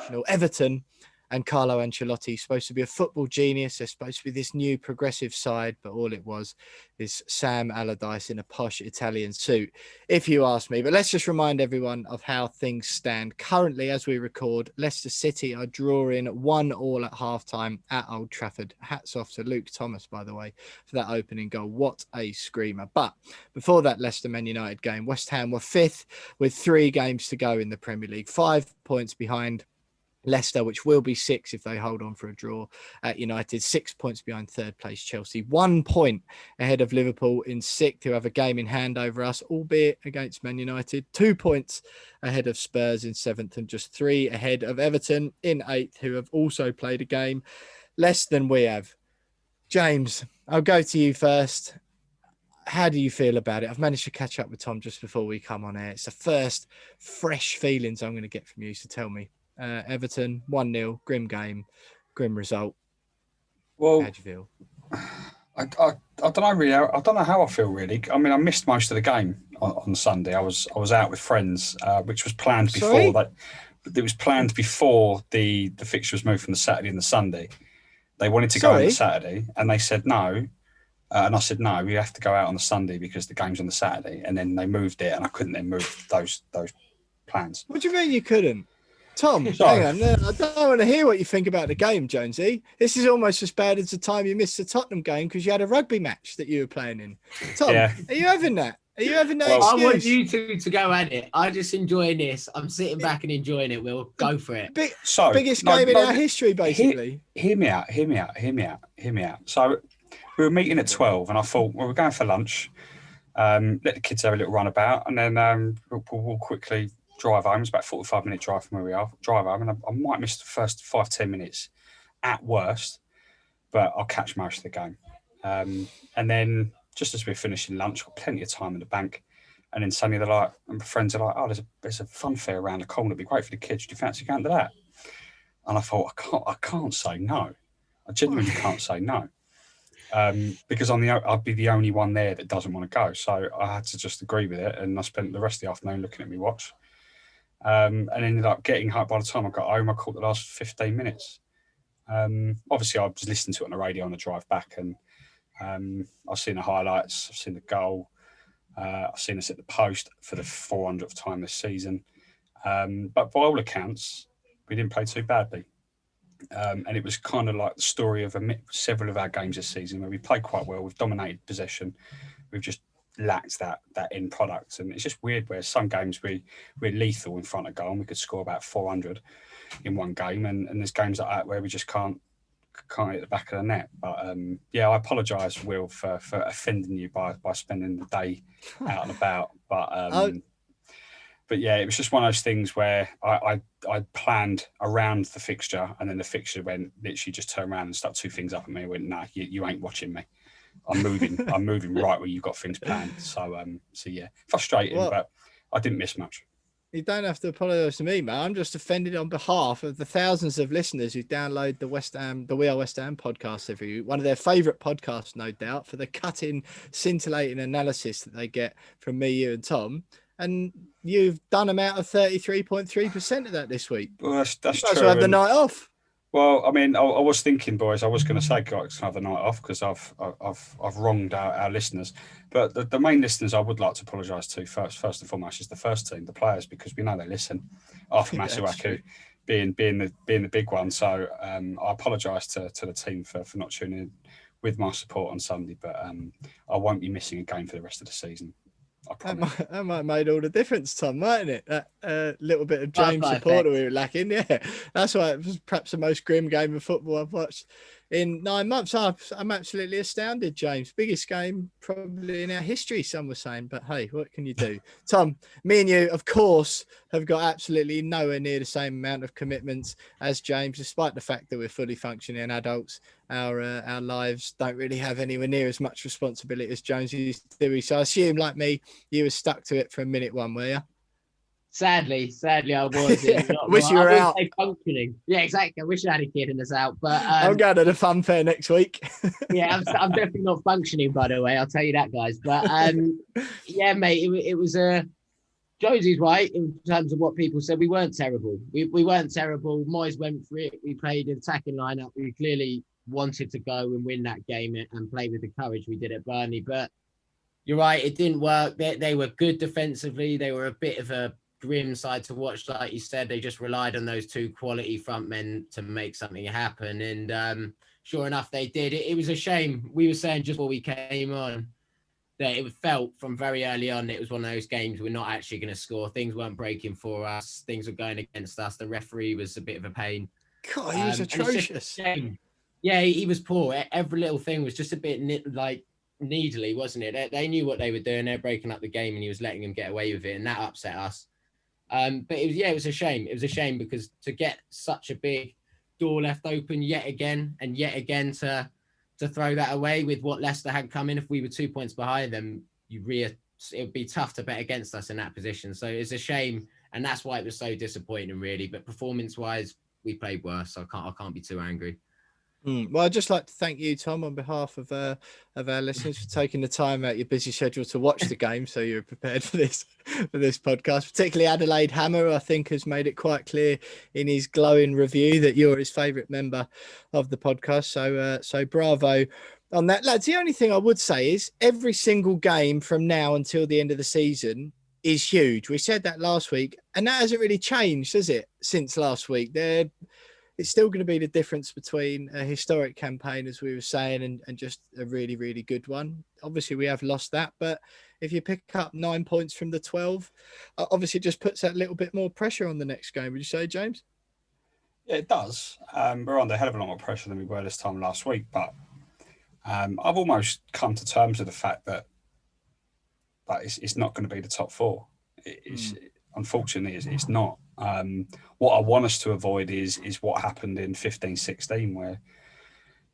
International. Everton and Carlo Ancelotti, supposed to be a football genius. They're supposed to be this new progressive side, but all it was is Sam Allardyce in a posh Italian suit, if you ask me. But let's just remind everyone of how things stand. Currently, as we record, Leicester City are drawing 1-1 at halftime at Old Trafford. Hats off to Luke Thomas, by the way, for that opening goal. What a screamer. But before that Leicester Man United game, West Ham were 5th with 3 games to go in the Premier League, 5 points behind Leicester, which will be 6 if they hold on for a draw at United, 6 points behind third place Chelsea, 1 point ahead of Liverpool in 6th, who have a game in hand over us, albeit against Man United, 2 points ahead of Spurs in 7th, and just 3 ahead of Everton in 8th, who have also played a game less than we have. James, I'll go to you first. How do you feel about it? I've managed to catch up with Tom just before we come on air. It's the first fresh feelings I'm going to get from you, so tell me. Everton 1-0, grim game, grim result. Well, how do you feel? I don't know really. I don't know how I feel really. I mean, I missed most of the game on Sunday. I was out with friends, which was planned before that. It was planned before the fixture was moved from the Saturday and the Sunday. They wanted to go on the Saturday, and they said no. And I said no. We have to go out on the Sunday because the game's on the Saturday. And then they moved it, and I couldn't then move those plans. What do you mean you couldn't? Tom, hang on. I don't want to hear what you think about the game, Jonesy. This is almost as bad as the time you missed the Tottenham game because you had a rugby match that you were playing in. Tom, Are you having that? Are you having that excuse? I want you two to go at it. I just enjoy this. I'm sitting back and enjoying it, Will. Go for it. Biggest game in our history, basically. Hear me out. So we were meeting at 12 and I thought, well, we're going for lunch. Let the kids have a little run about and then we'll quickly drive home. It's about a 45-minute drive from where we are. Drive home, and I might miss the first 5-10 minutes at worst, but I'll catch most of the game. And then just as we're finishing lunch, got plenty of time in the bank, and then suddenly they're like, and my friends are like, "Oh, there's a fun fair around the corner. It'd be great for the kids. Do you fancy going to that?" And I thought, I can't say no. I genuinely can't say no. Because I'd be the only one there that doesn't want to go. So I had to just agree with it, and I spent the rest of the afternoon looking at my watch. And ended up getting home. By the time I got home, I caught the last 15 minutes. Obviously, I was listening to it on the radio on the drive back, and I've seen the highlights, I've seen the goal, I've seen us at the post for the 400th time this season. But by all accounts, we didn't play too badly. And it was kind of like the story of several of our games this season where we played quite well, we've dominated possession, we've just lacked that end product, and it's just weird where some games we're lethal in front of goal and we could score about 400 in one game, and there's games like that where we just can't hit the back of the net. But I apologise, Will, for offending you by spending the day out and about. But yeah, it was just one of those things where I planned around the fixture, and then the fixture literally just turned around and stuck 2 things up at me and went, "Nah, you ain't watching me. I'm moving right where you've got things planned." So yeah, frustrating, but I didn't miss much. You don't have to apologise to me, man. I'm just offended on behalf of the thousands of listeners who download the We Are West Ham podcast every week. One of their favourite podcasts, no doubt, for the cutting, scintillating analysis that they get from me, you and Tom. And you've done them out of 33.3% of that this week. Well, that's true. You guys will have the night off. Well, I mean, I was thinking, boys, I was going to say, guys, have the night off because I've wronged our listeners. But the main listeners I would like to apologise to first and foremost is the first team, the players, because we know they listen. After Masuaku being the big one, so I apologise to the team for not tuning in with my support on Sunday. But I won't be missing a game for the rest of the season. That might have made all the difference, Tom, mightn't it? That little bit of James support we were lacking. Yeah, that's why it was perhaps the most grim game of football I've watched in 9 months. I'm absolutely astounded, James. Biggest game probably in our history, some were saying. But hey, what can you do? Tom, me and you, of course, have got absolutely nowhere near the same amount of commitments as James, despite the fact that we're fully functioning adults. Our lives don't really have anywhere near as much responsibility as Jones used to do. So I assume, like me, you were stuck to it from minute one, were you? Sadly, I was. Wish you were out. Functioning. Yeah, exactly. I wish I had a kid in this out, but I'm going to the fun fair next week. Yeah, I'm definitely not functioning, by the way. I'll tell you that, guys. But yeah, mate, it was a Josie's right in terms of what people said. We weren't terrible. We weren't terrible. Moyes went for it. We played an attacking lineup. We clearly wanted to go and win that game and play with the courage we did at Burnley. But you're right, it didn't work. They were good defensively. They were a bit of a grim side to watch, like you said. They just relied on those two quality front men to make something happen. And sure enough, they did. It was a shame. We were saying just before we came on that it felt from very early on it was one of those games we're not actually going to score. Things weren't breaking for us. Things were going against us. The referee was a bit of a pain. God, he was atrocious. Yeah, he was poor. Every little thing was just a bit needly, wasn't it? They knew what they were doing. They're breaking up the game, and he was letting them get away with it, and that upset us. But it was a shame. It was a shame because to get such a big door left open yet again to throw that away with what Leicester had come in. If we were 2 points behind them, it would be tough to bet against us in that position. So it's a shame, and that's why it was so disappointing, really. But performance-wise, we played worse. So I can't be too angry. Well, I'd just like to thank you, Tom, on behalf of our listeners for taking the time out your busy schedule to watch the game, so you're prepared for this podcast. Particularly Adelaide Hammer, I think, has made it quite clear in his glowing review that you're his favourite member of the podcast. So bravo on that, lads. The only thing I would say is every single game from now until the end of the season is huge. We said that last week, and that hasn't really changed, has it, since last week? It's still going to be the difference between a historic campaign, as we were saying, and just a really, really good one. Obviously, we have lost that, but if you pick up 9 points from the 12, obviously it just puts that little bit more pressure on the next game. Would you say, James? Yeah, it does. We're under a hell of a lot more pressure than we were this time last week, but I've almost come to terms with the fact that it's not going to be the top four. Unfortunately, it's not. What I want us to avoid is what happened in 15-16, where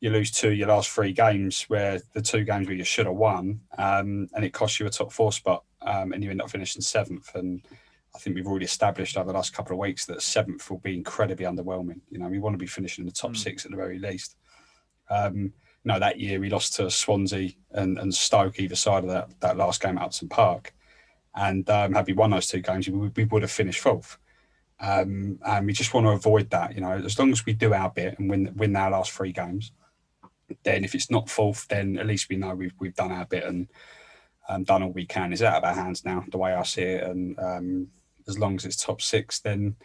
you lose your last three games, where the two games where you should have won, and it costs you a top four spot, and you end up finishing seventh. And I think we've already established over the last couple of weeks that seventh will be incredibly underwhelming. We want to be finishing in the top six at the very least. That year we lost to Swansea and Stoke either side of that last game at Upton Park. And had we won those two games, we would have finished fourth. And we just want to avoid that. As long as we do our bit and win our last three games, then if it's not fourth, then at least we know we've done our bit and done all we can. It's out of our hands now, the way I see it. And as long as it's top six, then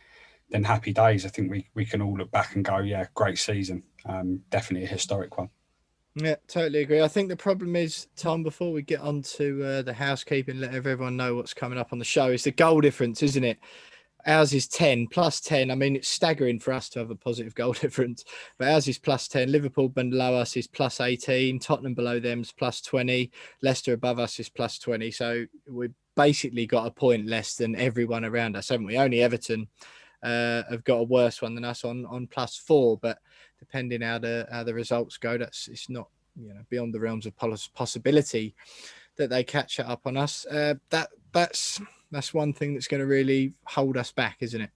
happy days. I think we can all look back and go, yeah, great season. Definitely a historic one. Yeah, totally agree. I think the problem is, Tom, before we get on to the housekeeping, let everyone know what's coming up on the show, is the goal difference, isn't it? Ours is 10, plus 10. I mean, it's staggering for us to have a positive goal difference, but ours is plus 10. Liverpool below us is plus 18. Tottenham below them is plus 20. Leicester above us is plus 20. So we've basically got a point less than everyone around us, haven't we? Only Everton have got a worse one than us on plus 4, but depending how the results go, it's not beyond the realms of possibility that they catch it up on us. That's one thing that's going to really hold us back, isn't it?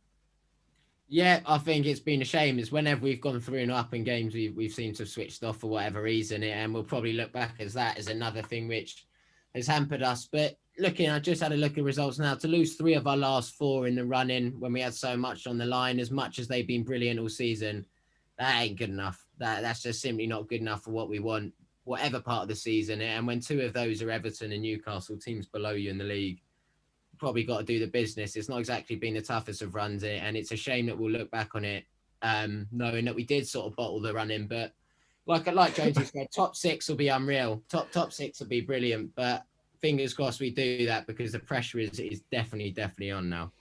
Yeah, I think it's been a shame. Is whenever we've gone through and up in games, we've seemed to have switched off for whatever reason, and we'll probably look back as that as another thing which has hampered us. But I just had a look at results now. To lose 3 of our last 4 in the run-in when we had so much on the line, as much as they've been brilliant all season, that ain't good enough. That's just simply not good enough for what we want, whatever part of the season. And when 2 of those are Everton and Newcastle, teams below you in the league, probably got to do the business. It's not exactly been the toughest of runs, and it's a shame that we'll look back on it knowing that we did sort of bottle the run in. But like Jonesy said, top 6 will be unreal. Top 6 will be brilliant. But fingers crossed we do that, because the pressure is definitely on now.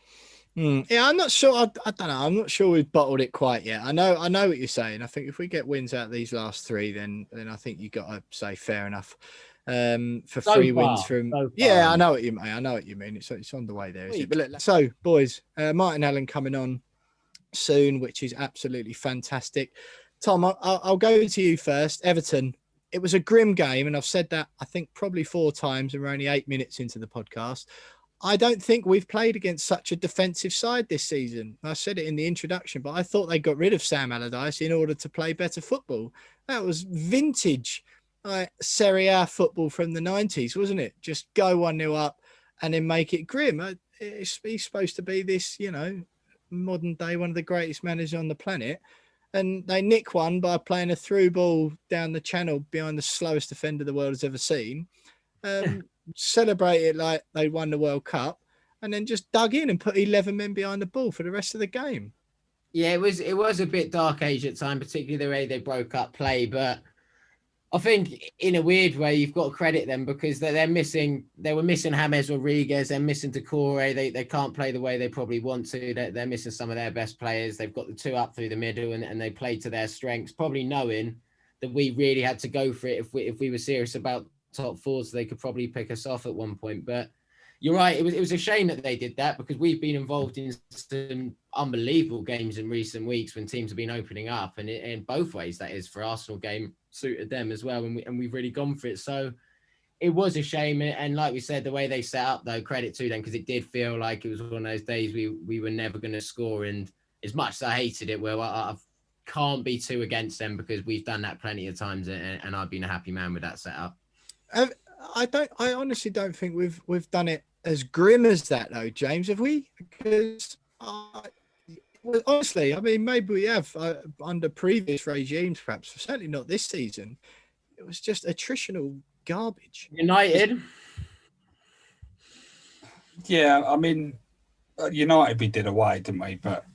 Yeah, I'm not sure. I don't know. I'm not sure we've bottled it quite yet. I know what you're saying. I think if we get wins out of these last 3, then I think you got to say fair enough. For 3 wins from yeah, I know what you mean. It's on the way there, isn't it? But look, so boys, Martin Allen coming on soon, which is absolutely fantastic. Tom, I'll go to you first. Everton. It was a grim game, and I've said that I think probably 4 times, and we're only 8 minutes into the podcast. I don't think we've played against such a defensive side this season. I said it in the introduction, but I thought they got rid of Sam Allardyce in order to play better football. That was vintage Serie A football from the 90s, wasn't it? Just go 1-0 up and then make it grim. he's supposed to be this, modern day one of the greatest managers on the planet. And they nick one by playing a through ball down the channel behind the slowest defender the world has ever seen. Celebrate it like they won the World Cup, and then just dug in and put 11 men behind the ball for the rest of the game. Yeah, it was a bit dark age at time, particularly the way they broke up play. But I think in a weird way, you've got to credit them because they were missing James Rodriguez, they're missing Decore, they can't play the way they probably want to. They're missing some of their best players. They've got the two up through the middle and they played to their strengths, probably knowing that we really had to go for it if we were serious about top four, so they could probably pick us off at one point. But you're right, it was a shame that they did that because we've been involved in some unbelievable games in recent weeks when teams have been opening up, and in both ways, that is, for Arsenal game suited them as well, and we've really gone for it. So it was a shame, and like we said, the way they set up, though, credit to them, because it did feel like it was one of those days we were never going to score. And as much as I hated it, well, I can't be too against them because we've done that plenty of times, and I've been a happy man with that setup. I honestly don't think we've done it as grim as that, though, James. Have we? Because honestly, I mean, maybe we have under previous regimes, perhaps. Certainly not this season. It was just attritional garbage. United. Yeah, I mean, United we did away, didn't we? But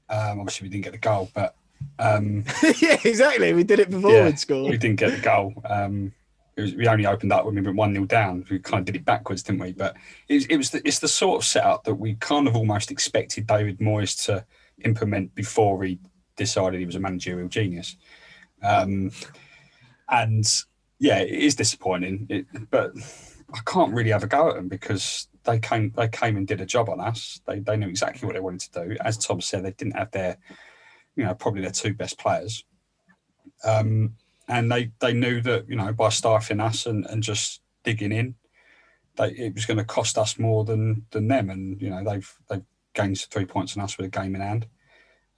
obviously we didn't get the goal. But yeah, exactly. We did it before we'd scored. We didn't get the goal. We only opened up when we went 1-0 down. We kind of did it backwards, didn't we? But it's the sort of setup that we kind of almost expected David Moyes to implement before he decided he was a managerial genius. And yeah, it is disappointing. But I can't really have a go at them because they came and did a job on us. They knew exactly what they wanted to do. As Tom said, they didn't have their, probably their two best players. And they knew that, by stifling us and just digging in, it was going to cost us more than them. And, they've gained 3 points on us with a game in hand.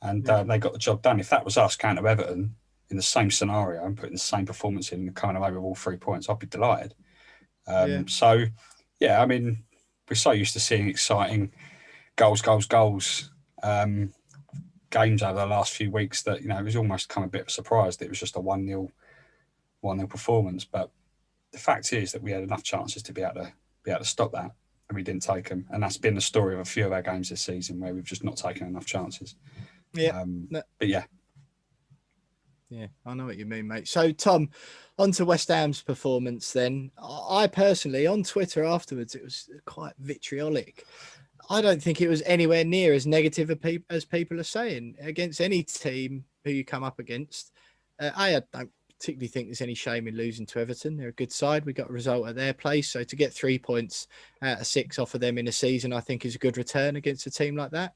And they got the job done. If that was us counter Everton in the same scenario and putting the same performance in and coming away with all 3 points, I'd be delighted. So, yeah, I mean, we're so used to seeing exciting goals, games over the last few weeks that, it was almost come a bit of a surprise that it was just a 1-0 performance. But the fact is that we had enough chances to be able to stop that, and we didn't take them. And that's been the story of a few of our games this season where we've just not taken enough chances. Yeah. But yeah. Yeah, I know what you mean, mate. So, Tom, on to West Ham's performance then. I personally, on Twitter afterwards, it was quite vitriolic. I don't think it was anywhere near as negative as people are saying against any team who you come up against. I don't particularly think there's any shame in losing to Everton. They're a good side. We got a result at their place. So to get 3 points out of 6 off of them in a season, I think is a good return against a team like that.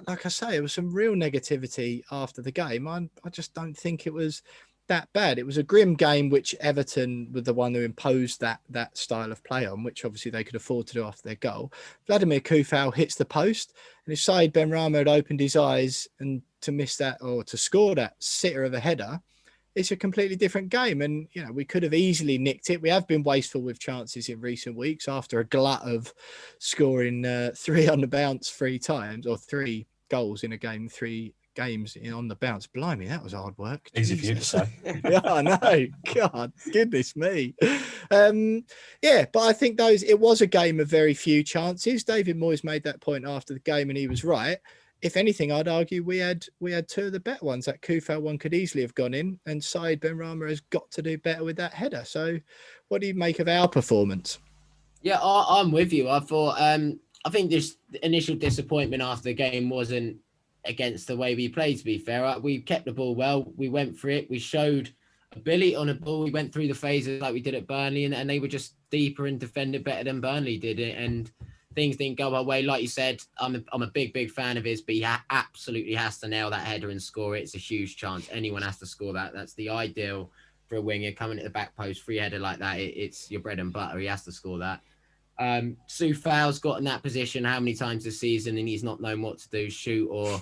Like I say, there was some real negativity after the game. I just don't think it was that bad. It was a grim game, which Everton were the one who imposed that style of play on, which obviously they could afford to do after their goal. Vladimir Kufal hits the post, and if Said Benrahma had opened his eyes and to miss that or to score that sitter of a header, it's a completely different game. And, we could have easily nicked it. We have been wasteful with chances in recent weeks after a glut of scoring 3 on the bounce 3 times, or 3 goals in a game, 3 games on the bounce. Blimey, that was hard work. Easy for you to say. Yeah, I know. God, goodness me. Yeah, but I think it was a game of very few chances. David Moyes made that point after the game, and he was right. If anything, I'd argue we had 2 of the better ones. That Kufal one could easily have gone in, and Said Benrahma has got to do better with that header. So, what do you make of our performance? Yeah, I'm with you. I thought, I think this initial disappointment after the game wasn't against the way we played, to be fair. We kept the ball well. We went for it. We showed ability on the ball. We went through the phases like we did at Burnley, and they were just deeper and defended better than Burnley did. And things didn't go our way. Like you said, I'm a big fan of his, but he absolutely has to nail that header and score it. It's a huge chance. Anyone has to score that. That's the ideal for a winger coming at the back post, free header like that. It's your bread and butter. He has to score that. Soufal's got in that position how many times this season, and he's not known what to do, shoot or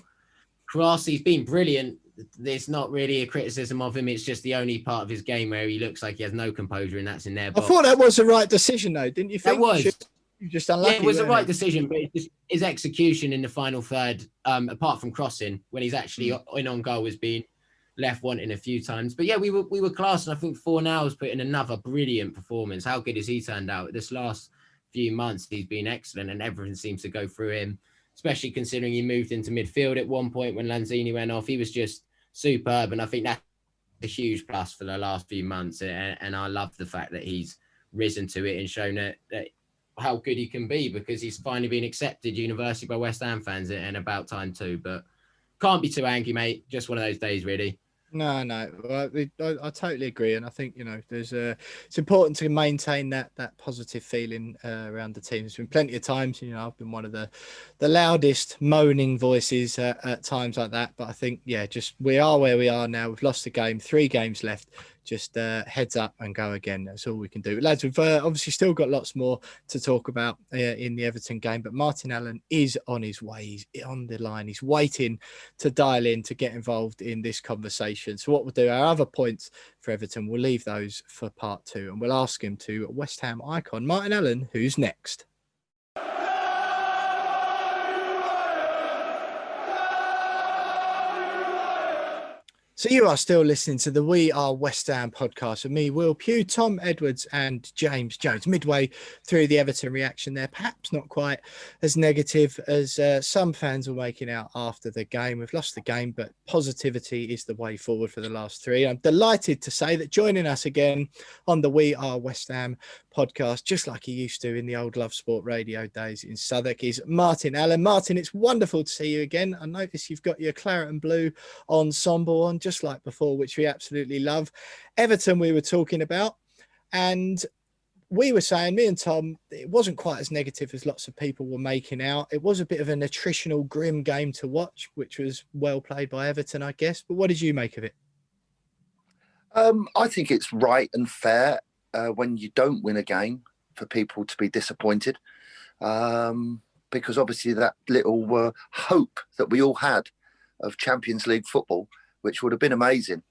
cross. He's been brilliant. There's not really a criticism of him. It's just the only part of his game where he looks like he has no composure, and that's in there. I thought that was the right decision, though, didn't you think? That was. You're just unlucky. Yeah, it was the weren't right you? decision, but his execution in the final third, apart from crossing, when he's actually in on goal, has been left wanting a few times. But yeah, we were class, and I think Fornals put in another brilliant performance. How good has he turned out? This last few months, he's been excellent, and everything seems to go through him, especially considering he moved into midfield at one point when Lanzini went off. He was just superb, and I think that's a huge plus for the last few months. And I love the fact that he's risen to it and shown that how good he can be, because he's finally been accepted universally by West Ham fans, and about time too. But can't be too angry, mate. Just one of those days, really. No. I totally agree, and I think it's important to maintain that positive feeling around the team. There's been plenty of times, I've been one of the loudest moaning voices at times like that. But I think, just we are where we are now. We've lost the game, 3 games left. Just heads up and go again. That's all we can do. But lads, we've obviously still got lots more to talk about in the Everton game. But Martin Allen is on his way. He's on the line. He's waiting to dial in to get involved in this conversation. So what we'll do, our other points for Everton, we'll leave those for part 2. And we'll ask him to West Ham icon, Martin Allen, who's next. So you are still listening to the We Are West Ham podcast with me, Will Pugh, Tom Edwards and James Jones. Midway through the Everton reaction there, perhaps not quite as negative as some fans were making out after the game. We've lost the game, but positivity is the way forward for the last 3. I'm delighted to say that joining us again on the We Are West Ham podcast, just like he used to in the old Love Sport radio days in Southwark, is Martin Allen. Martin, it's wonderful to see you again. I notice you've got your claret and blue ensemble on, just like before, which we absolutely love. Everton we were talking about, and we were saying, me and Tom, it wasn't quite as negative as lots of people were making out. It was a bit of an attritional, grim game to watch, which was well played by Everton, I guess. But what did you make of it? I think it's right and fair when you don't win a game for people to be disappointed, because obviously that little hope that we all had of Champions League football, which would have been amazing.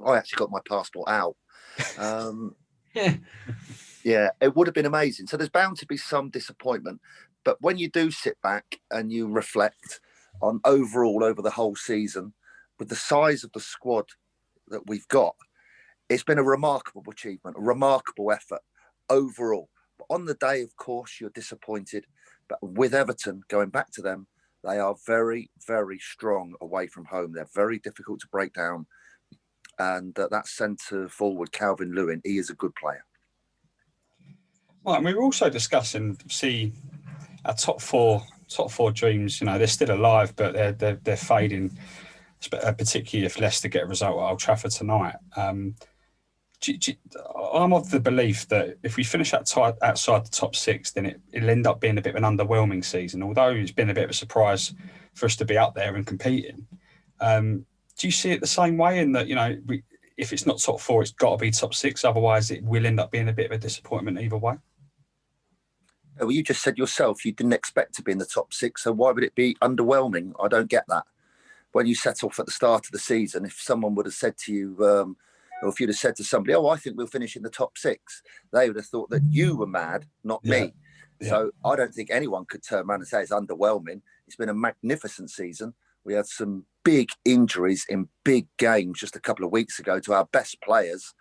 I actually got my passport out. Yeah, it would have been amazing. So there's bound to be some disappointment. But when you do sit back and you reflect on overall over the whole season, with the size of the squad that we've got, it's been a remarkable achievement, a remarkable effort overall. But on the day, of course, you're disappointed. But with Everton, going back to them, they are very, very strong away from home. They're very difficult to break down. And that centre forward, Calvin Lewin, he is a good player. Well, and we were also discussing, our top four dreams. They're still alive, but they're fading, particularly if Leicester get a result at Old Trafford tonight. I'm of the belief that if we finish outside the top 6, then it'll end up being a bit of an underwhelming season, although it's been a bit of a surprise for us to be up there and competing. Do you see it the same way, in that, if it's not top 4, it's got to be top 6, otherwise it will end up being a bit of a disappointment either way? Well, you just said yourself you didn't expect to be in the top 6, so why would it be underwhelming? I don't get that. When you set off at the start of the season, if someone would have said to you, or if you'd have said to somebody, I think we'll finish in the top 6, they would have thought that you were mad, not me. Yeah. So I don't think anyone could turn around and say it's underwhelming. It's been a magnificent season. We had some big injuries in big games just a couple of weeks ago to our best players.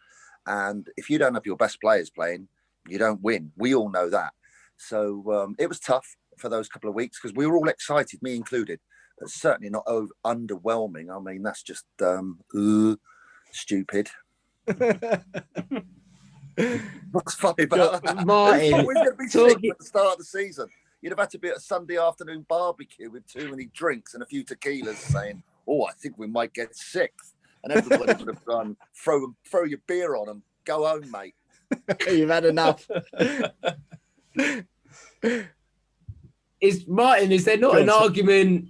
And if you don't have your best players playing, you don't win. We all know that. So it was tough for those couple of weeks because we were all excited, me included, but certainly not underwhelming. I mean, that's just stupid. What's funny about that? Martin, we're going to be sick at the start of the season. You'd have had to be at a Sunday afternoon barbecue with too many drinks and a few tequilas saying, I think we might get 6th. And everybody would have gone, throw your beer on and go home, mate. You've had enough. Is there not an argument?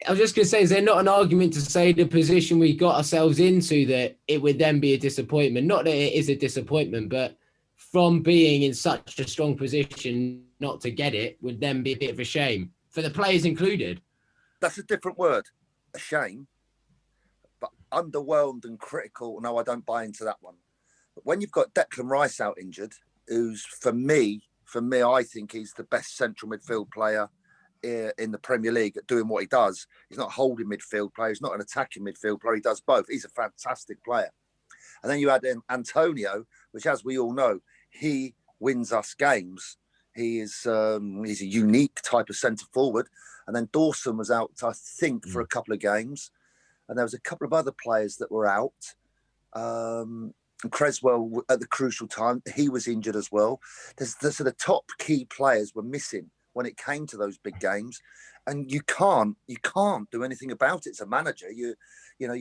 I was just going to say, is there not an argument to say the position we got ourselves into that it would then be a disappointment? Not that it is a disappointment, but from being in such a strong position not to get it would then be a bit of a shame for the players included. That's a different word, a shame. But underwhelmed and critical, no, I don't buy into that one. But when you've got Declan Rice out injured, who's, for me, for me, I think he's the best central midfield player in the Premier League at doing what he does. He's not a holding midfield player. He's not an attacking midfield player. He does both. He's a fantastic player. And then you add in Antonio, which, as we all know, he wins us games. He's a unique type of centre forward. And then Dawson was out, I think, for a couple of games. And there was a couple of other players that were out. Creswell at the crucial time, he was injured as well. There's the top key players were missing when it came to those big games, and you can't do anything about it. As a manager, you're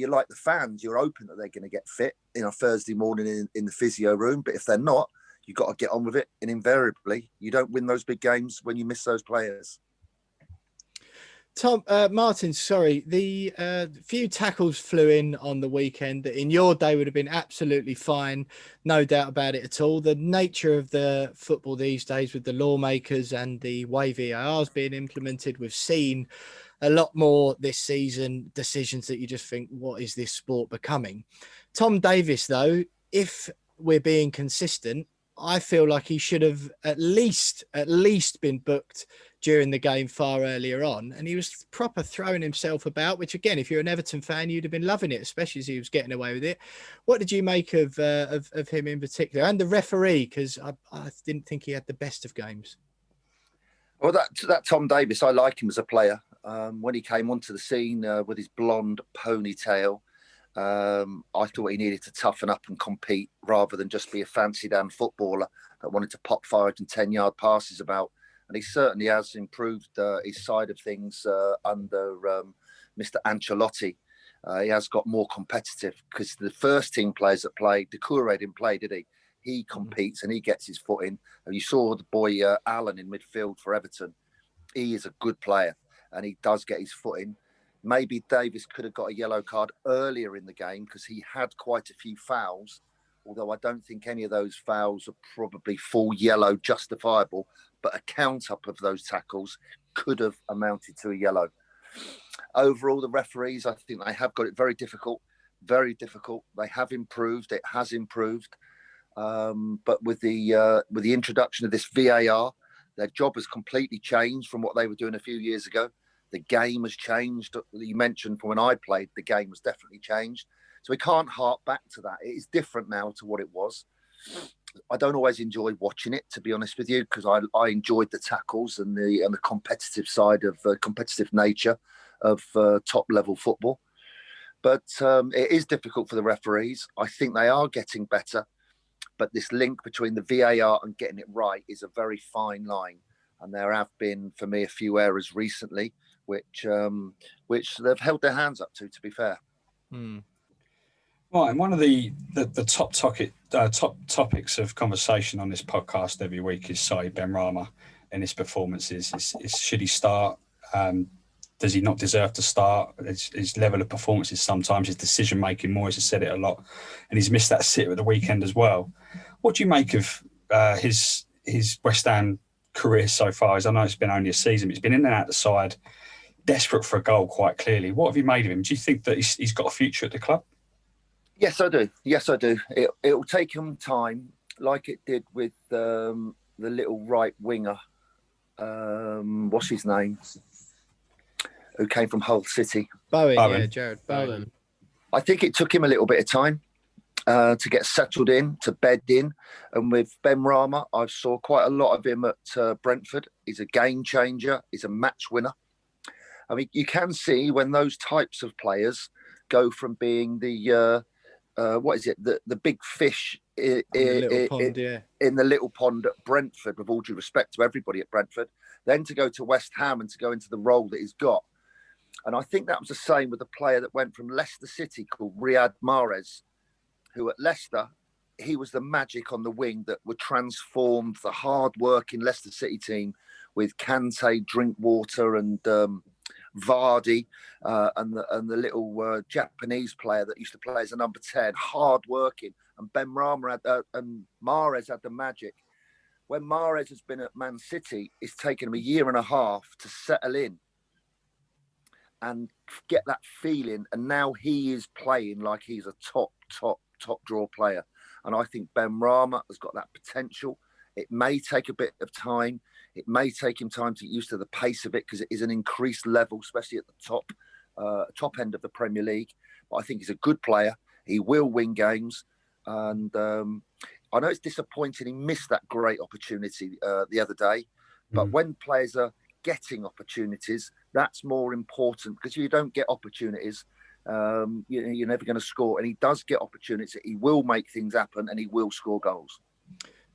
like the fans. You're hoping that they're going to get fit, Thursday morning in the physio room. But if they're not, you've got to get on with it. And invariably, you don't win those big games when you miss those players. Tom, Martin, sorry, the few tackles flew in on the weekend that in your day would have been absolutely fine, no doubt about it at all. The nature of the football these days with the lawmakers and the way VAR is being implemented, we've seen a lot more this season, decisions that you just think, what is this sport becoming? Tom Davies, though, if we're being consistent, I feel like he should have at least been booked during the game far earlier on, and he was proper throwing himself about, which again, if you're an Everton fan, you'd have been loving it, especially as he was getting away with it. What did you make of him in particular, and the referee? Because I didn't think he had the best of games. Well, that Tom Davies, I like him as a player. When he came onto the scene with his blonde ponytail, I thought he needed to toughen up and compete rather than just be a fancy damn footballer that wanted to pop 5 and 10-yard passes about. And he certainly has improved his side of things under Mr. Ancelotti. He has got more competitive because the first team players that played, Doucouré didn't play, did he? He competes and he gets his foot in. And you saw the boy Allen in midfield for Everton. He is a good player and he does get his foot in. Maybe Davies could have got a yellow card earlier in the game because he had quite a few fouls, although I don't think any of those fouls are probably full yellow justifiable, but a count-up of those tackles could have amounted to a yellow. Overall, the referees, I think they have got it very difficult, very difficult. They have improved. It has improved. But with the introduction of this VAR, their job has completely changed from what they were doing a few years ago. The game has changed. You mentioned from when I played, the game has definitely changed. So we can't hark back to that. It is different now to what it was. I don't always enjoy watching it, to be honest with you, because I enjoyed the tackles and the competitive side of competitive nature of top level football. But it is difficult for the referees. I think they are getting better. But this link between the VAR and getting it right is a very fine line. And there have been, for me, a few errors recently, which they've held their hands up to be fair. Right, and one of the top topics of conversation on this podcast every week is Said Benrahma and his performances. Is should he start? Does he not deserve to start? His level of performances sometimes, his decision making. Moyes has said it a lot, and he's missed that sitter at the weekend as well. What do you make of his West Ham career so far? As I know it's been only a season, but he's been in and out the side, desperate for a goal quite clearly. What have you made of him? Do you think that he's got a future at the club? Yes, I do. Yes, I do. It will take him time, like it did with the little right winger. What's his name? Who came from Hull City? Bowen. Yeah, Jared Bowen. I think it took him a little bit of time to get settled in, to bed in. And with Benrahma, I saw quite a lot of him at Brentford. He's a game changer. He's a match winner. I mean, you can see when those types of players go from being the the big fish in the little pond at Brentford, with all due respect to everybody at Brentford, then to go to West Ham and to go into the role that he's got. And I think that was the same with the player that went from Leicester City called Riyad Mahrez, who at Leicester, he was the magic on the wing that would transform the hard-working Leicester City team with Kante, Drinkwater and Vardy and the little Japanese player that used to play as a number 10, hard-working. And Benrahma and Mahrez had the magic. When Mahrez has been at Man City, it's taken him a year and a half to settle in and get that feeling. And now he is playing like he's a top draw player. And I think Benrahma has got that potential. It may take a bit of time. It may take him time to get used to the pace of it because it is an increased level, especially at the top end of the Premier League. But I think he's a good player. He will win games. And I know it's disappointing he missed that great opportunity the other day. But when players are getting opportunities, that's more important, because if you don't get opportunities, you're never going to score. And he does get opportunities. He will make things happen and he will score goals.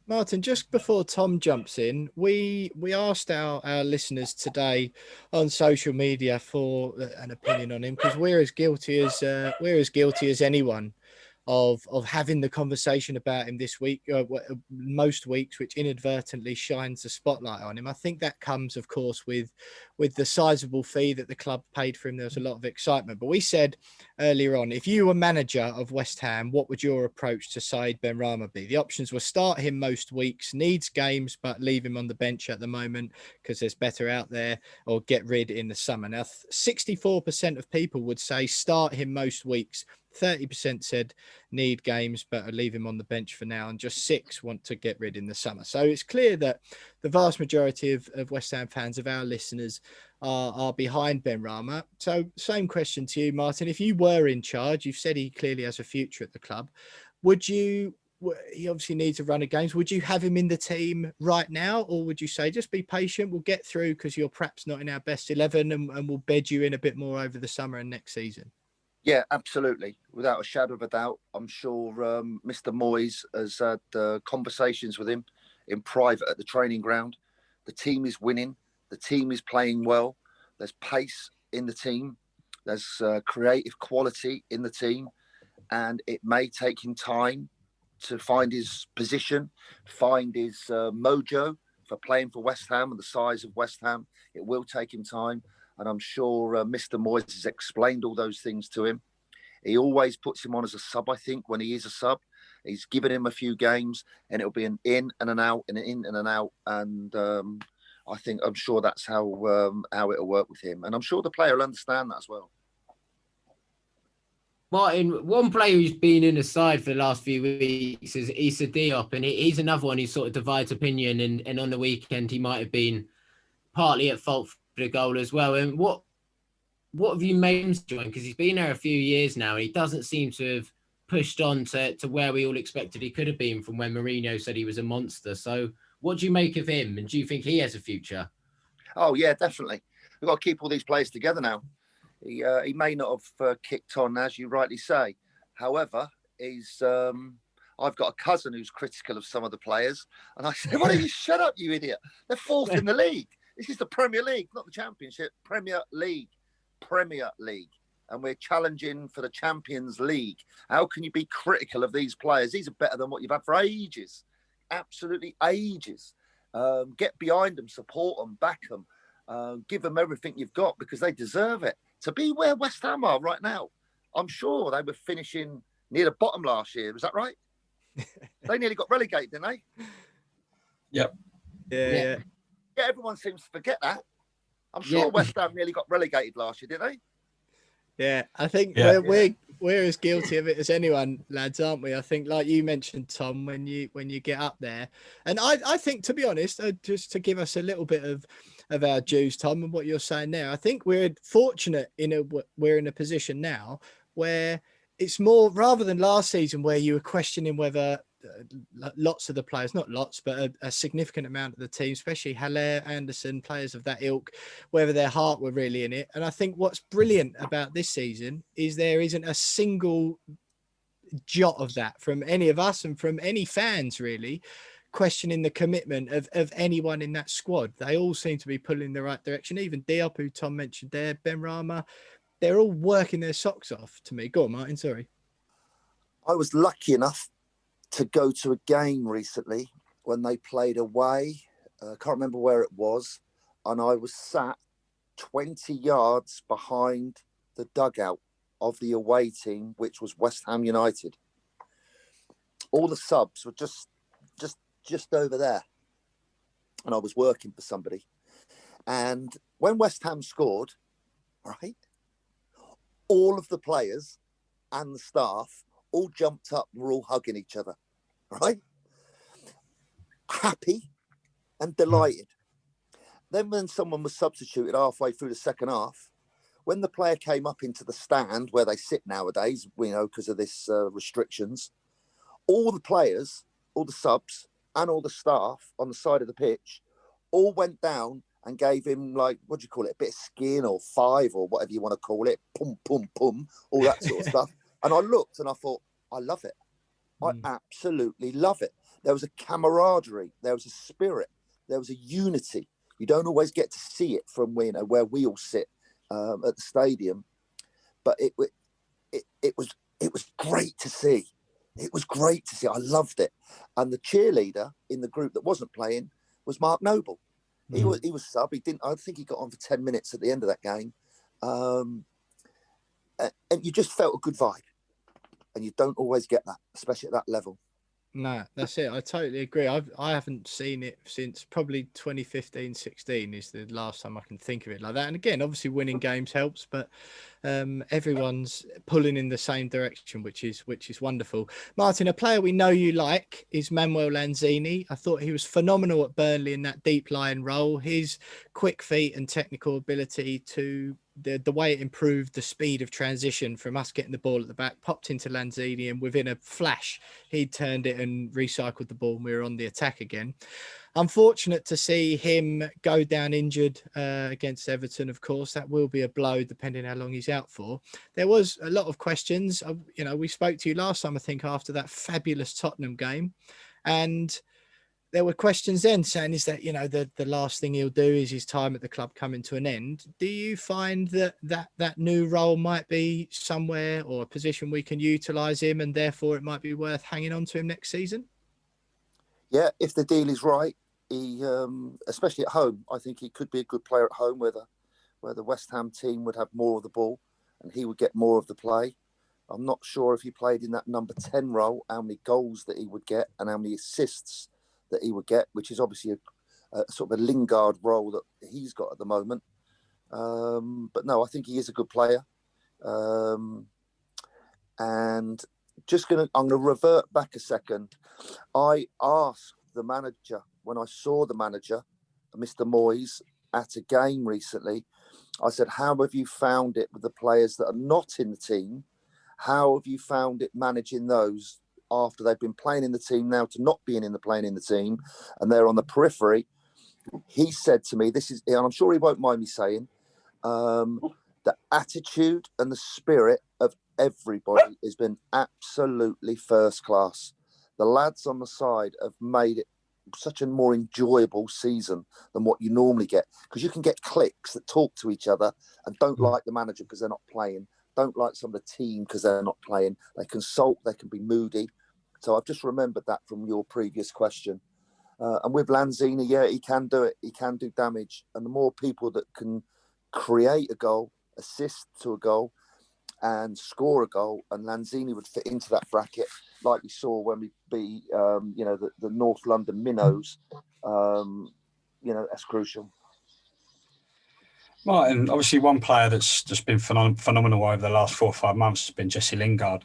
Martin, just before Tom jumps in, we asked our listeners today on social media for an opinion on him, because we're as guilty as anyone of having the conversation about him this week, most weeks, which inadvertently shines the spotlight on him. I think that comes, of course, with the sizable fee that the club paid for him. There was a lot of excitement. But we said earlier on, if you were manager of West Ham, what would your approach to Said Benrahma be? The options were start him most weeks, needs games, but leave him on the bench at the moment because there's better out there, or get rid in the summer. Now, 64% of people would say start him most weeks. 30% said need games, but leave him on the bench for now, and just 6 want to get rid in the summer. So it's clear that the vast majority of West Ham fans, of our listeners, are behind Benrahma. So same question to you, Martin. If you were in charge, you've said he clearly has a future at the club. He obviously needs a run of games. Would you have him in the team right now, or would you say just be patient, we'll get through because you're perhaps not in our best 11, and we'll bed you in a bit more over the summer and next season? Yeah, absolutely. Without a shadow of a doubt. I'm sure Mr. Moyes has had conversations with him in private at the training ground. The team is winning. The team is playing well. There's pace in the team. There's creative quality in the team. And it may take him time to find his position, find his mojo for playing for West Ham and the size of West Ham. It will take him time. And I'm sure Mr. Moyes has explained all those things to him. He always puts him on as a sub, I think, when he is a sub. He's given him a few games, and it'll be an in and an out, and an in and an out. And I'm sure that's how it'll work with him. And I'm sure the player will understand that as well. Martin, one player who's been in the side for the last few weeks is Issa Diop, and he's another one who sort of divides opinion. And on the weekend, he might have been partly at fault for the goal as well. And what have you made him join? Because he's been there a few years now, and he doesn't seem to have pushed on to where we all expected he could have been from when Mourinho said he was a monster. So what do you make of him, and do you think he has a future? Oh, yeah, definitely. We've got to keep all these players together now. He may not have kicked on, as you rightly say. However, I've got a cousin who's critical of some of the players, and I say, why don't you shut up, you idiot? They're fourth in the league. This is the Premier League, not the Championship. Premier League. And we're challenging for the Champions League. How can you be critical of these players? These are better than what you've had for ages. Absolutely ages. Get behind them, support them, back them. Give them everything you've got, because they deserve it. To be where West Ham are right now, I'm sure they were finishing near the bottom last year. Is that right? They nearly got relegated, didn't they? Yep. Yeah. Yeah, everyone seems to forget that. I'm sure West Ham nearly got relegated last year, didn't they? Yeah, I think we're as guilty of it as anyone, lads, aren't we? I think, like you mentioned, Tom, when you get up there, and I think, to be honest, just to give us a little bit of our dues, Tom, and what you're saying there, I think we're fortunate we're in a position now where it's more, rather than last season where you were questioning whether lots of the players, not lots, but a significant amount of the team, especially Haller, Anderson, players of that ilk, whether their heart were really in it. And I think what's brilliant about this season is there isn't a single jot of that from any of us and from any fans really questioning the commitment of anyone in that squad. They all seem to be pulling in the right direction. Even Diop, who Tom mentioned there, Benrahma, they're all working their socks off to me. Go on, Martin, sorry. I was lucky enough to go to a game recently when they played away. I can't remember where it was. And I was sat 20 yards behind the dugout of the away team, which was West Ham United. All the subs were just over there. And I was working for somebody. And when West Ham scored, right, all of the players and the staff all jumped up and were all hugging each other, right? happy and delighted. Then when someone was substituted halfway through the second half, when the player came up into the stand where they sit nowadays, because of this restrictions, all the players, all the subs and all the staff on the side of the pitch all went down and gave him, like, what do you call it, a bit of skin or five or whatever you want to call it, pum, pum, pum, all that sort of stuff. And I looked and I thought, I love it. I absolutely love it. There was a camaraderie. There was a spirit. There was a unity. You don't always get to see it from where we all sit at the stadium, but it was great to see. It was great to see. I loved it. And the cheerleader in the group that wasn't playing was Mark Noble. He was sub. I think he got on for 10 minutes at the end of that game, and you just felt a good vibe. And you don't always get that, especially at that level. No, that's it. I totally agree. I haven't seen it since probably 2015-16 is the last time I can think of it like that. And again, obviously winning games helps, but everyone's pulling in the same direction, which is wonderful. Martin, a player we know you like is Manuel Lanzini. I thought he was phenomenal at Burnley in that deep line role. His quick feet and technical ability to the way it improved the speed of transition from us getting the ball at the back, popped into Lanzini, and within a flash, he turned it and recycled the ball, and we were on the attack again. Unfortunate to see him go down injured against Everton, of course. That will be a blow, depending how long he's out for. There was a lot of questions. We spoke to you last time, I think, after that fabulous Tottenham game, and there were questions then saying, is that, the last thing he'll do is his time at the club coming to an end. Do you find that new role might be somewhere or a position we can utilise him, and therefore it might be worth hanging on to him next season? Yeah, if the deal is right, he, especially at home, I think he could be a good player at home where the West Ham team would have more of the ball and he would get more of the play. I'm not sure if he played in that number 10 role, how many goals that he would get and how many assists that he would get, which is obviously a sort of a Lingard role that he's got at the moment. But no, I think he is a good player. And I'm going to revert back a second. I asked the manager, when I saw the manager, Mr. Moyes, at a game recently, I said, how have you found it with the players that are not in the team? How have you found it managing those after they've been playing in the team now to not being playing in the team and they're on the periphery? He said to me, this is, and I'm sure he won't mind me saying, the attitude and the spirit of everybody has been absolutely first class. The lads on the side have made it such a more enjoyable season than what you normally get, because you can get cliques that talk to each other and don't like the manager because they're not playing, don't like some of the team because they're not playing. They can sulk, they can be moody. So I've just remembered that from your previous question. And with Lanzini, yeah, he can do it. He can do damage. And the more people that can create a goal, assist to a goal, and score a goal, and Lanzini would fit into that bracket, like we saw when we beat, the North London Minnows. That's crucial. Martin, obviously one player that's just been phenomenal over the last 4 or 5 months has been Jesse Lingard.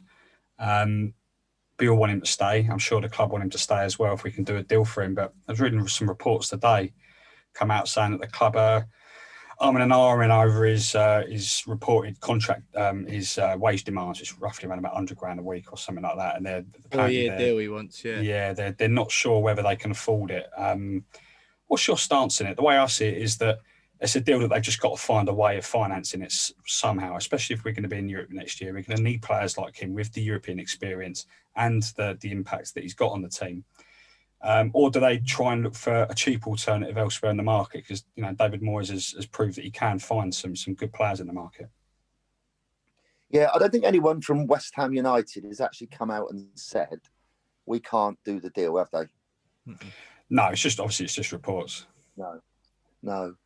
We all want him to stay. I'm sure the club want him to stay as well if we can do a deal for him. But I was reading some reports today come out saying that the club are arming and ahhing over his reported contract, his wage demands, which is roughly around about $100,000 a week or something like that. And they're apparently deal he wants, yeah. Yeah, they're not sure whether they can afford it. What's your stance in it? The way I see it is that it's a deal that they've just got to find a way of financing it somehow, especially if we're going to be in Europe next year. We're going to need players like him with the European experience and the impact that he's got on the team. Or do they try and look for a cheap alternative elsewhere in the market? Because David Moyes has proved that he can find some good players in the market. Yeah, I don't think anyone from West Ham United has actually come out and said we can't do the deal, have they? Mm-mm. No, it's just reports. No.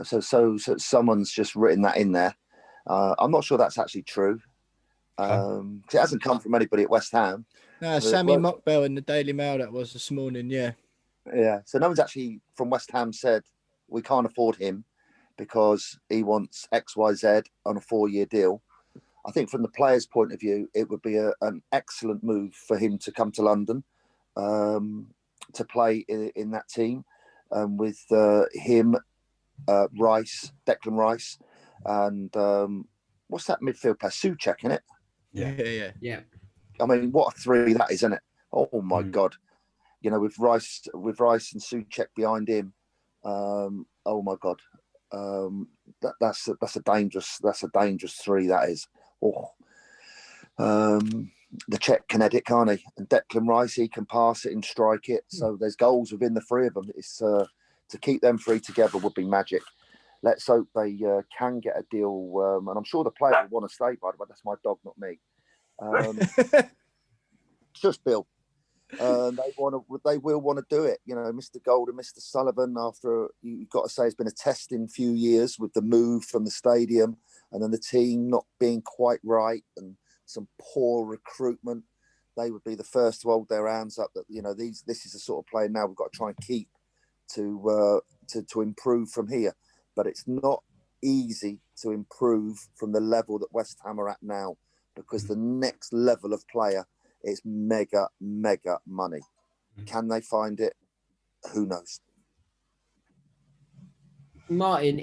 So someone's just written that in there. I'm not sure that's actually true. It hasn't come from anybody at West Ham. No, Sammy Mockbell in the Daily Mail, that was this morning, yeah. Yeah, so no one's actually from West Ham said we can't afford him because he wants XYZ on a 4-year deal. I think from the player's point of view, it would be an excellent move for him to come to London. to play in that team, with him, Rice, Declan Rice, and what's that midfield player? Souček, innit? Yeah. I mean, what a three that is, isn't it? Oh my God! You know, with Rice and Souček behind him. Oh my God! That's a dangerous three. That is. Oh. The Czech can edit, can't he? And Declan Rice, he can pass it and strike it. So there's goals within the three of them. It's to keep them three together would be magic. Let's hope they can get a deal. And I'm sure the player will want to stay, by the way. That's my dog, not me. Just Bill. They will want to do it. You know, Mr. Gold and Mr. Sullivan, after, you've got to say, it's been a testing few years with the move from the stadium and then the team not being quite right and some poor recruitment. They would be the first to hold their hands up that, you know, this is the sort of player now we've got to try and keep to improve from here. But it's not easy to improve from the level that West Ham are at now, because the next level of player is mega money. Can they find it? Who knows? Martin,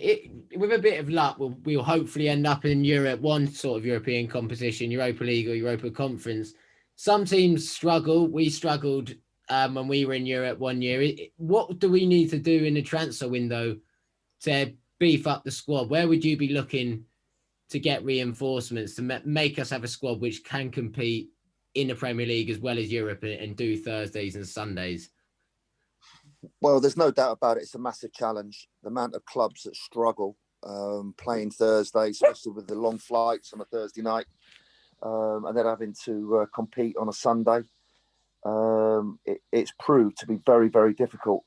with a bit of luck, we'll hopefully end up in Europe, one sort of European competition, Europa League or Europa Conference. Some teams struggle. We struggled when we were in Europe one year. What do we need to do in the transfer window to beef up the squad? Where would you be looking to get reinforcements to make us have a squad which can compete in the Premier League as well as Europe and do Thursdays and Sundays? Well, there's no doubt about it. It's a massive challenge. The amount of clubs that struggle playing Thursdays, especially with the long flights on a Thursday night, and then having to compete on a Sunday. It's proved to be very, very difficult.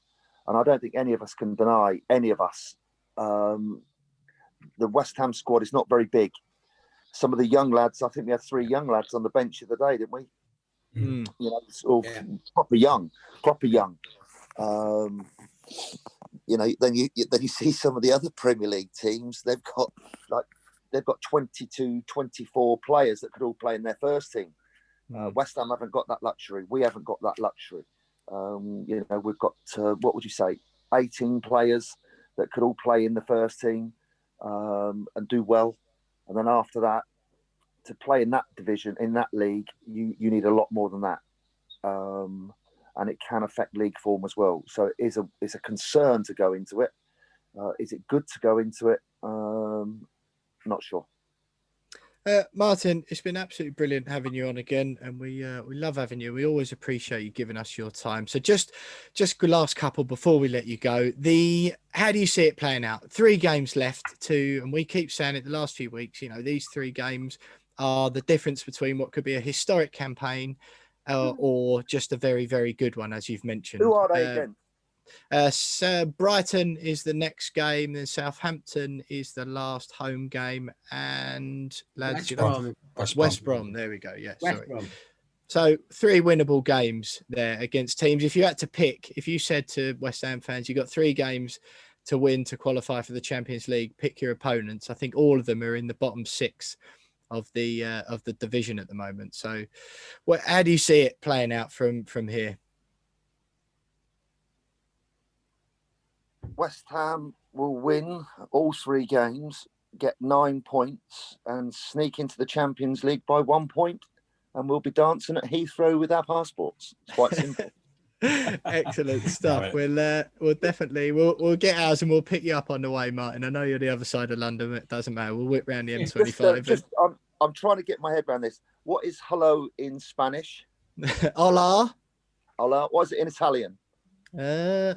And I don't think any of us can deny, the West Ham squad is not very big. Some of the young lads, I think we had 3 young lads on the bench the other day, didn't we? You know, it's all proper young. You know, then you see some of the other Premier League teams. They've got 22, 24 players that could all play in their first team. West Ham haven't got that luxury. We haven't got that luxury. You know, we've got what would you say, 18 players that could all play in the first team and do well. And then after that, to play in that division, in that league, you need a lot more than that. And it can affect league form as well. So it's a concern to go into it. Is it good to go into it? Not sure. Martin, it's been absolutely brilliant having you on again, and we love having you. We always appreciate you giving us your time. So just the last couple before we let you go. How do you see it playing out? 3 games left and we keep saying it the last few weeks. You know, these 3 games are the difference between what could be a historic campaign or just a very, very good one, as you've mentioned. Who are they again? So Brighton is the next game, then Southampton is the last home game, and West Brom. There we go. Yeah, sorry. Brom. So 3 winnable games there against teams. If you had to pick, if you said to West Ham fans, you got 3 games to win to qualify for the Champions League, pick your opponents. I think all of them are in the bottom 6 of the division at the moment. So, how do you see it playing out from here? West Ham will win all 3 games, get 9 points, and sneak into the Champions League by 1 point, and we'll be dancing at Heathrow with our passports. It's quite simple. Excellent stuff. We'll definitely get ours and we'll pick you up on the way, Martin. I know you're the other side of London. It doesn't matter. We'll whip round the M25. I'm trying to get my head around this. What is hello in Spanish? Hola. Hola. What is it in Italian? I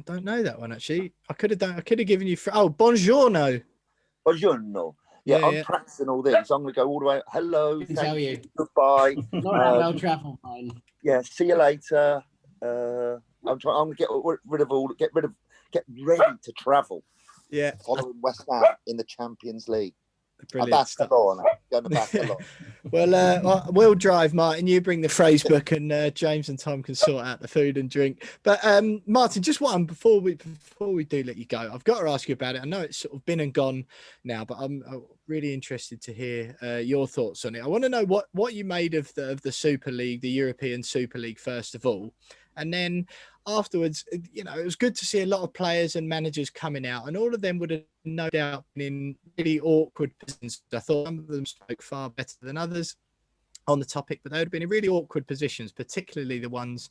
don't know that one actually. I could have given you. Buongiorno. Buongiorno. Yeah, I'm practicing all this. I'm going to go all the way. Hello. Thank you. Goodbye. Not that well traveled, man. Yeah. See you later. I'm going to get ready to travel. Yeah. Following West Ham in the Champions League. Brilliant stuff. Well, we'll drive, Martin. You bring the phrase book, and James and Tom can sort out the food and drink. But Martin, just one before we do let you go, I've got to ask you about it. I know it's sort of been and gone now, but I'm really interested to hear your thoughts on it. I want to know what you made of the Super League, the European Super League, first of all, And then afterwards, you know, it was good to see a lot of players and managers coming out, and all of them would have no doubt been in really awkward positions. I thought some of them spoke far better than others on the topic, but they would have been in really awkward positions, particularly the ones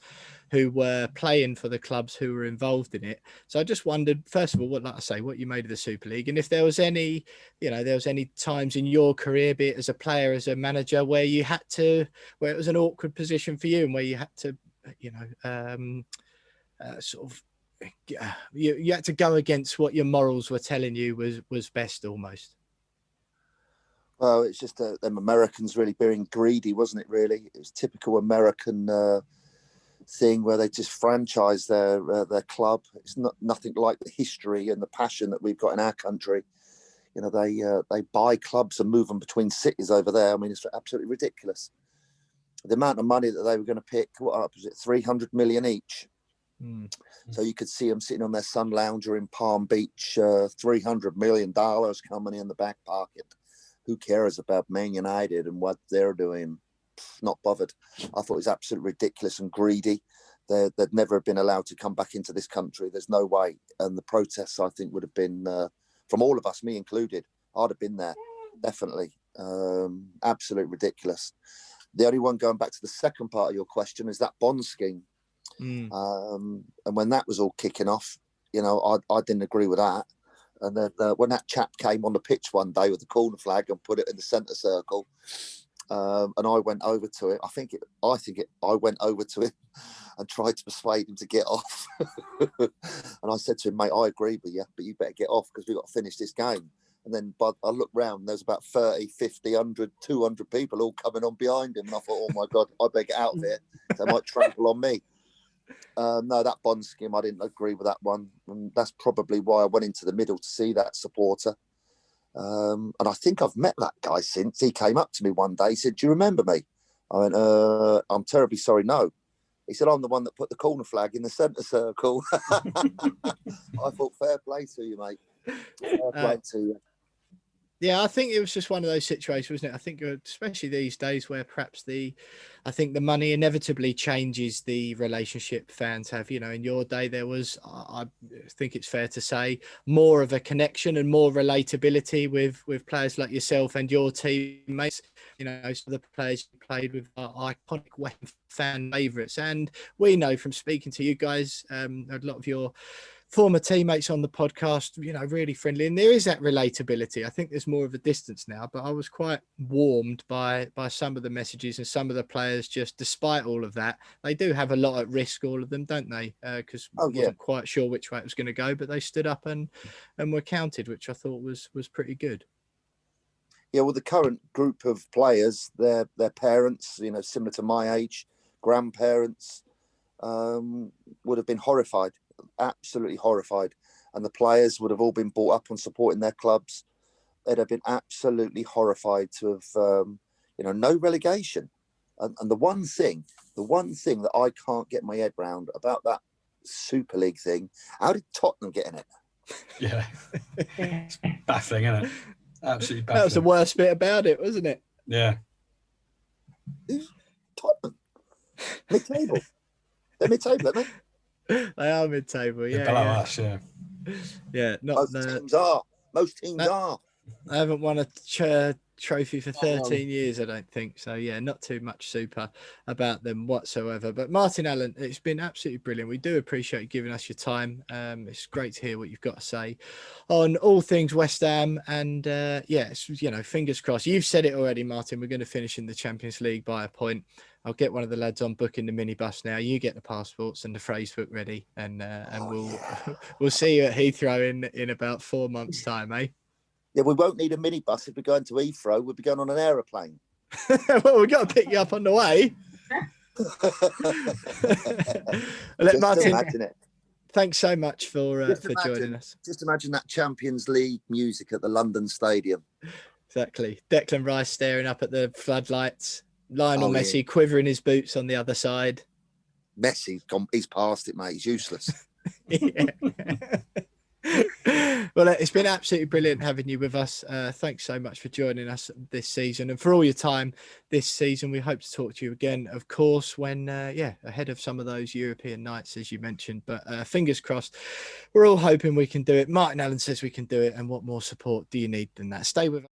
who were playing for the clubs who were involved in it. So I just wondered, first of all, what you made of the Super League, and if there was any, you know, there was any times in your career, be it as a player, as a manager, where it was an awkward position for you, and where you had to, you know, you had to go against what your morals were telling you was best, almost. Well, it's just them Americans really being greedy, wasn't it? Really, it was typical American thing where they just franchise their club. It's nothing like the history and the passion that we've got in our country. You know, they buy clubs and move them between cities over there. I mean, it's absolutely ridiculous. The amount of money that they were going to pick, what was it, 300 million each? Mm. So you could see them sitting on their sun lounger in Palm Beach, $300 million coming in the back pocket. Who cares about Man United and what they're doing? Not bothered. I thought it was absolutely ridiculous and greedy. They'd never have been allowed to come back into this country. There's no way. And the protests, I think, would have been, from all of us, me included, I'd have been there, definitely. Absolutely ridiculous. The only one, going back to the second part of your question, is that bond scheme. And when that was all kicking off, you know, I didn't agree with that. And then when that chap came on the pitch one day with the corner flag and put it in the centre circle, and I went over to it, I went over to him and tried to persuade him to get off. And I said to him, mate, I agree with you, but you better get off because we've got to finish this game. And then I looked round, there's about 30, 50, 100, 200 people all coming on behind him. And I thought, oh my God, I better get out of here. They might trample on me. No, that bond scheme, I didn't agree with that one. And that's probably why I went into the middle to see that supporter. And I think I've met that guy since. He came up to me one day. He said, do you remember me? I went, I'm terribly sorry, no. He said, I'm the one that put the corner flag in the centre circle. I thought, fair play to you, mate. Fair play to you. Yeah, I think it was just one of those situations, wasn't it? I think especially these days where perhaps the money inevitably changes the relationship fans have. You know, in your day, there was, I think it's fair to say, more of a connection and more relatability with players like yourself and your teammates. You know, some of the players you played with are iconic fan favourites. And we know from speaking to you guys, a lot of your former teammates on the podcast, you know, really friendly, and there is that relatability. I think there's more of a distance now, but I was quite warmed by some of the messages and some of the players. Just despite all of that, they do have a lot at risk, all of them, don't they? Because I wasn't quite sure which way it was going to go, but they stood up and were counted, which I thought was pretty good. Yeah, well, the current group of players, their parents, you know, similar to my age, grandparents, would have been horrified. Absolutely horrified, and the players would have all been brought up on supporting their clubs. They'd have been absolutely horrified to have, you know, no relegation. And the one thing that I can't get my head round about that Super League thing, how did Tottenham get in it? Yeah, it's baffling, isn't it? Absolutely baffling. That was the worst bit about it, wasn't it? Yeah. Who's Tottenham? Mid-table. They're mid-table, aren't they? They are mid-table, yeah. Below us, yeah. Yeah, Most teams are. I haven't won a trophy for 13 years, I don't think. So, yeah, not too much super about them whatsoever. But Martin Allen, it's been absolutely brilliant. We do appreciate you giving us your time. It's great to hear what you've got to say on all things West Ham. And, you know, fingers crossed. You've said it already, Martin. We're going to finish in the Champions League by a point. I'll get one of the lads on booking the minibus now. You get the passports and the phrase book ready, and we'll see you at Heathrow in about 4 months' time, eh? Yeah, we won't need a minibus if we're going to Heathrow. We'll be going on an aeroplane. Well, we've got to pick you up on the way. Martin, imagine it. Thanks so much for joining us. Just imagine that Champions League music at the London Stadium. Exactly. Declan Rice staring up at the floodlights. Lionel Messi quivering his boots on the other side. Messi's gone. He's past it, mate. He's useless. Well, Well, it's been absolutely brilliant having you with us. Thanks so much for joining us this season and for all your time this season. We hope to talk to you again, of course, when, ahead of some of those European nights, as you mentioned. But fingers crossed, we're all hoping we can do it. Martin Allen says we can do it. And what more support do you need than that? Stay with us.